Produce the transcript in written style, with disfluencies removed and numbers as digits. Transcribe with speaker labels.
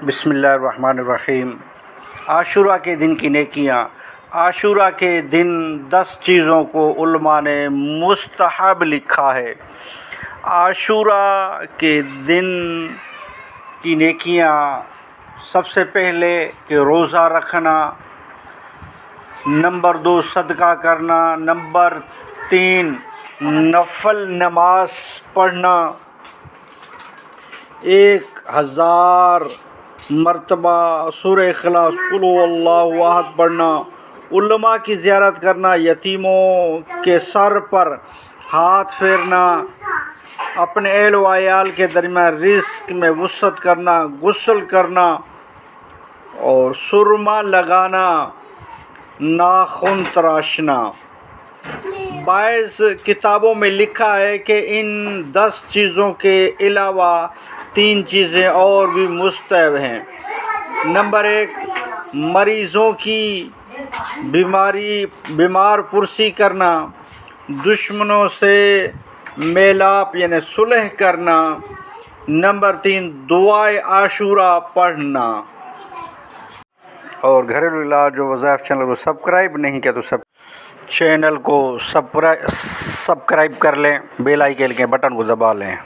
Speaker 1: بسم اللہ الرحمن الرحیم۔ عاشورہ کے دن کی نیکیاں۔ عاشورہ کے دن 10 چیزوں کو علماء نے مستحب لکھا ہے۔ عاشورہ کے دن کی نیکیاں: سب سے پہلے کہ روزہ رکھنا، نمبر 2 صدقہ کرنا، نمبر 3 نفل نماز پڑھنا، 1000 مرتبہ سورہ اخلاص قل هو اللہ احد پڑھنا، علماء کی زیارت کرنا، یتیموں کے سر پر ہاتھ پھیرنا، اپنے اہل و عیال کے درمیان رزق میں وسعت کرنا، غسل کرنا اور سرما لگانا، ناخن تراشنا۔ بعض کتابوں میں لکھا ہے کہ ان 10 چیزوں کے علاوہ 3 چیزیں اور بھی مستحب ہیں۔ نمبر 1 مریضوں کی بیمار پرسی کرنا، دشمنوں سے میلاپ یعنی صلح کرنا، نمبر 3 دعائے عاشورہ پڑھنا۔ اور گھریلو علاج و وظائف چینل کو سبسکرائب نہیں کیا تو چینل کو سبسکرائب کر لیں، بیل آئیکن کے بٹن کو دبا لیں۔